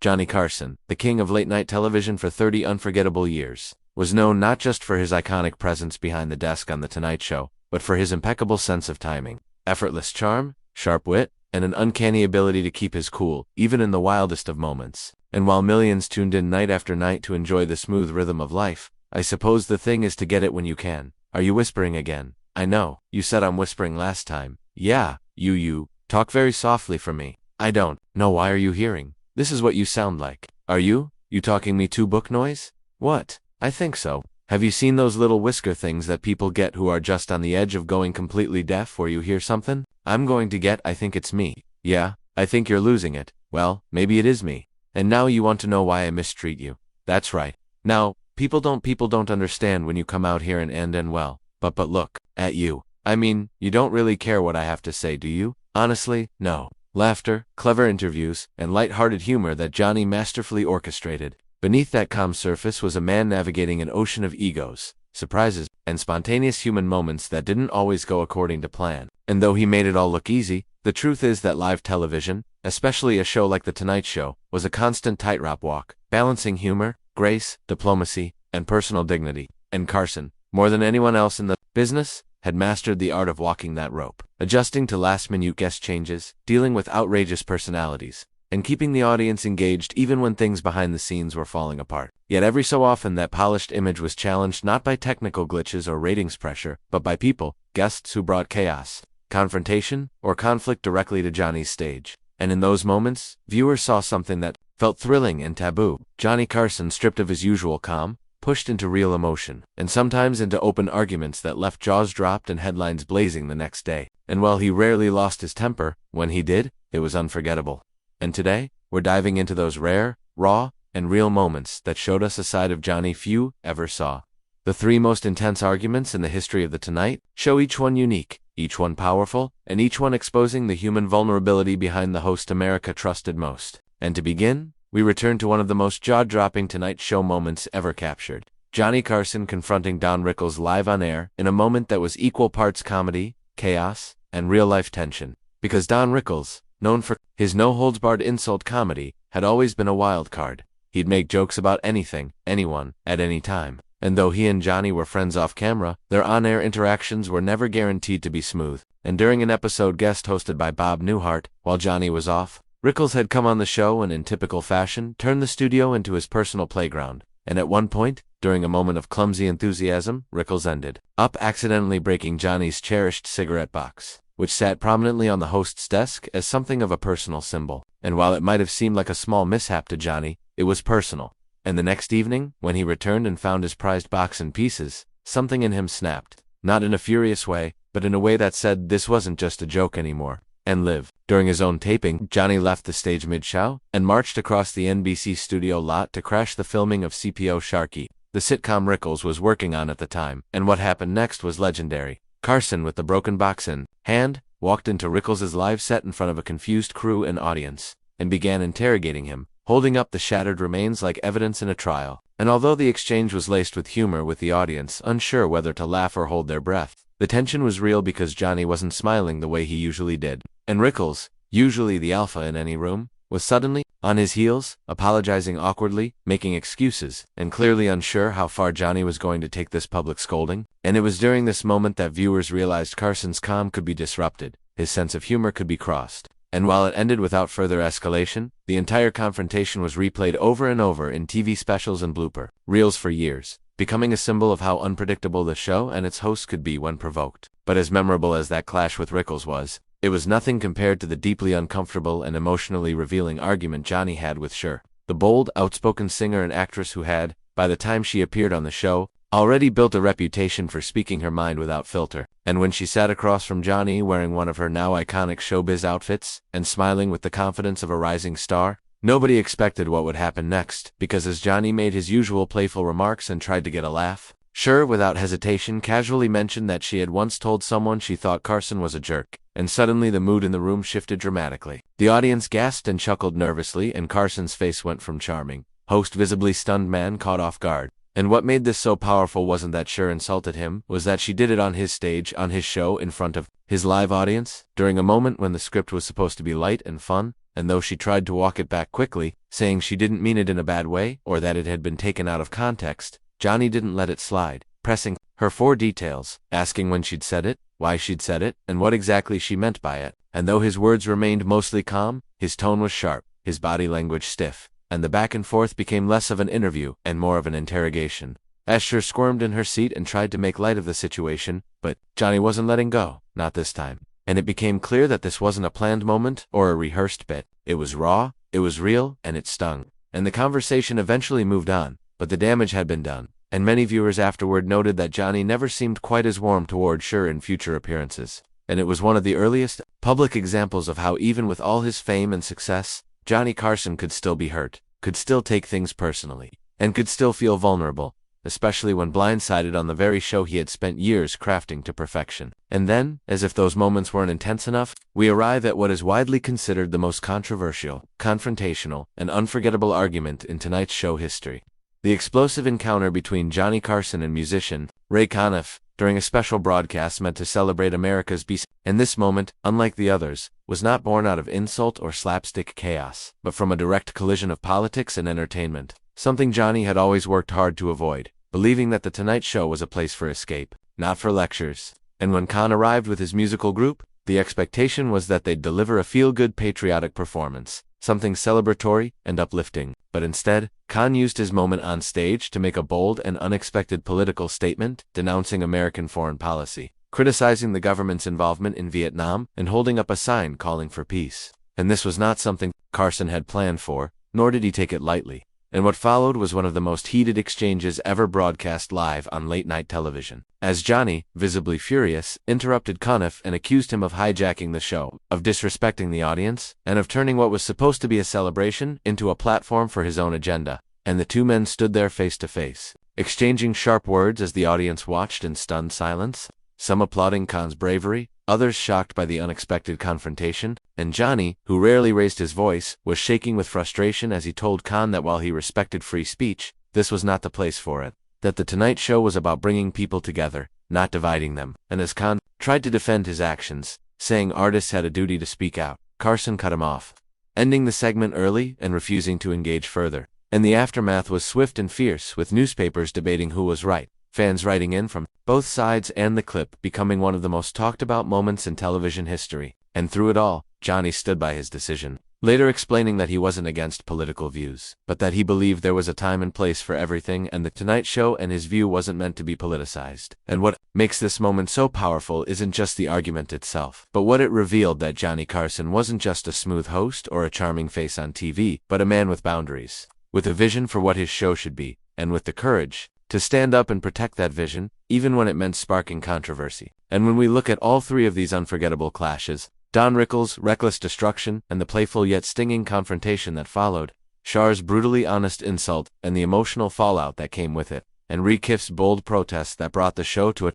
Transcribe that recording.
Johnny Carson, the king of late-night television for 30 unforgettable years, was known not just for his iconic presence behind the desk on The Tonight Show, but for his impeccable sense of timing, effortless charm, sharp wit, and an uncanny ability to keep his cool, even in the wildest of moments. And while millions tuned in night after night to enjoy the smooth rhythm of life, I suppose the thing is to get it when you can. Are you whispering again? I know, you said I'm whispering last time. Yeah, you talk very softly for me. I don't know why are you hearing. This is what you sound like. Are you talking me to book noise? What? I think so. Have you seen those little whisker things that people get who are just on the edge of going completely deaf where you hear something? I'm going to get, I think it's me. Yeah, I think you're losing it. Well, maybe it is me. And now you want to know why I mistreat you. That's right. Now, people don't understand when you come out here and well. But look at you. I mean, you don't really care what I have to say, do you? Honestly, no. Laughter, clever interviews, and light-hearted humor that Johnny masterfully orchestrated. Beneath that calm surface was a man navigating an ocean of egos, surprises, and spontaneous human moments that didn't always go according to plan. And though he made it all look easy, the truth is that live television, especially a show like The Tonight Show, was a constant tightrope walk, balancing humor, grace, diplomacy, and personal dignity. And Carson, more than anyone else in the business, had mastered the art of walking that rope, adjusting to last-minute guest changes, dealing with outrageous personalities, and keeping the audience engaged even when things behind the scenes were falling apart. Yet every so often that polished image was challenged not by technical glitches or ratings pressure, but by people, guests who brought chaos, confrontation, or conflict directly to Johnny's stage. And in those moments, viewers saw something that felt thrilling and taboo. Johnny Carson, stripped of his usual calm, pushed into real emotion, and sometimes into open arguments that left jaws dropped and headlines blazing the next day. And while he rarely lost his temper, when he did, it was unforgettable. And today, we're diving into those rare, raw, and real moments that showed us a side of Johnny few ever saw. The 3 most intense arguments in the history of The Tonight Show, each one unique, each one powerful, and each one exposing the human vulnerability behind the host America trusted most. And to begin, we return to one of the most jaw-dropping Tonight Show moments ever captured. Johnny Carson confronting Don Rickles live on air in a moment that was equal parts comedy, chaos, and real-life tension. Because Don Rickles, known for his no-holds-barred insult comedy, had always been a wild card. He'd make jokes about anything, anyone, at any time. And though he and Johnny were friends off camera, their on-air interactions were never guaranteed to be smooth. And during an episode guest hosted by Bob Newhart, while Johnny was off, Rickles had come on the show and in typical fashion turned the studio into his personal playground. And at one point, during a moment of clumsy enthusiasm, Rickles ended up accidentally breaking Johnny's cherished cigarette box, which sat prominently on the host's desk as something of a personal symbol. And while it might have seemed like a small mishap to Johnny, it was personal. And the next evening, when he returned and found his prized box in pieces, something in him snapped. Not in a furious way, but in a way that said this wasn't just a joke anymore. And live. During his own taping, Johnny left the stage mid-show and marched across the NBC studio lot to crash the filming of CPO Sharky, the sitcom Rickles was working on at the time. And what happened next was legendary. Carson, with the broken box in hand, walked into Rickles' live set in front of a confused crew and audience, and began interrogating him, holding up the shattered remains like evidence in a trial. And although the exchange was laced with humor, with the audience unsure whether to laugh or hold their breath, the tension was real because Johnny wasn't smiling the way he usually did. And Rickles, usually the alpha in any room, was suddenly on his heels, apologizing awkwardly, making excuses, and clearly unsure how far Johnny was going to take this public scolding. And it was during this moment that viewers realized Carson's calm could be disrupted, his sense of humor could be crossed. And while it ended without further escalation, the entire confrontation was replayed over and over in TV specials and blooper reels for years, becoming a symbol of how unpredictable the show and its hosts could be when provoked. But as memorable as that clash with Rickles was, it was nothing compared to the deeply uncomfortable and emotionally revealing argument Johnny had with Cher, the bold, outspoken singer and actress who had, by the time she appeared on the show, already built a reputation for speaking her mind without filter. And when she sat across from Johnny wearing one of her now iconic showbiz outfits and smiling with the confidence of a rising star, nobody expected what would happen next, because as Johnny made his usual playful remarks and tried to get a laugh, Cher, without hesitation, casually mentioned that she had once told someone she thought Carson was a jerk, and suddenly the mood in the room shifted dramatically. The audience gasped and chuckled nervously, and Carson's face went from charming, host visibly stunned man caught off guard. And what made this so powerful wasn't that Cher insulted him, was that she did it on his stage, on his show, in front of his live audience, during a moment when the script was supposed to be light and fun. and though she tried to walk it back quickly, saying she didn't mean it in a bad way or that it had been taken out of context, Johnny didn't let it slide, pressing her for details, asking when she'd said it, why she'd said it, and what exactly she meant by it. And though his words remained mostly calm, his tone was sharp, his body language stiff, and the back and forth became less of an interview and more of an interrogation. Esther squirmed in her seat and tried to make light of the situation, but Johnny wasn't letting go, not this time. And it became clear that this wasn't a planned moment or a rehearsed bit. It was raw, it was real, and it stung. And the conversation eventually moved on, but the damage had been done. And many viewers afterward noted that Johnny never seemed quite as warm toward Cher in future appearances. And it was one of the earliest public examples of how even with all his fame and success, Johnny Carson could still be hurt, could still take things personally, and could still feel vulnerable, especially when blindsided on the very show he had spent years crafting to perfection. And then, as if those moments weren't intense enough, we arrive at what is widely considered the most controversial, confrontational, and unforgettable argument in tonight's show history. The explosive encounter between Johnny Carson and musician Ray Conniff during a special broadcast meant to celebrate America's peace. And this moment, unlike the others, was not born out of insult or slapstick chaos, but from a direct collision of politics and entertainment, something Johnny had always worked hard to avoid, believing that The Tonight Show was a place for escape, not for lectures. And when Con arrived with his musical group, the expectation was that they'd deliver a feel-good patriotic performance, something celebratory and uplifting. But instead, Con used his moment on stage to make a bold and unexpected political statement denouncing American foreign policy, criticizing the government's involvement in Vietnam, and holding up a sign calling for peace. And this was not something Carson had planned for, nor did he take it lightly. And what followed was one of the most heated exchanges ever broadcast live on late-night television, as Johnny, visibly furious, interrupted Conniff and accused him of hijacking the show, of disrespecting the audience, and of turning what was supposed to be a celebration into a platform for his own agenda. And the two men stood there face to face, exchanging sharp words as the audience watched in stunned silence, some applauding Con's bravery, others shocked by the unexpected confrontation, and Johnny, who rarely raised his voice, was shaking with frustration as he told Con that while he respected free speech, this was not the place for it, that The Tonight Show was about bringing people together, not dividing them. And as Con tried to defend his actions, saying artists had a duty to speak out, Carson cut him off, ending the segment early and refusing to engage further. And the aftermath was swift and fierce, with newspapers debating who was right, fans writing in from both sides, and the clip becoming one of the most talked about moments in television history. And through it all, Johnny stood by his decision, later explaining that he wasn't against political views, but that he believed there was a time and place for everything, and The Tonight Show and his view wasn't meant to be politicized. And what makes this moment so powerful isn't just the argument itself, but what it revealed: that Johnny Carson wasn't just a smooth host or a charming face on TV, but a man with boundaries, with a vision for what his show should be, and with the courage to stand up and protect that vision, even when it meant sparking controversy. And when we look at all three of these unforgettable clashes, Don Rickles' reckless destruction, and the playful yet stinging confrontation that followed, Cher's brutally honest insult, and the emotional fallout that came with it, and Rickif's bold protest that brought the show to a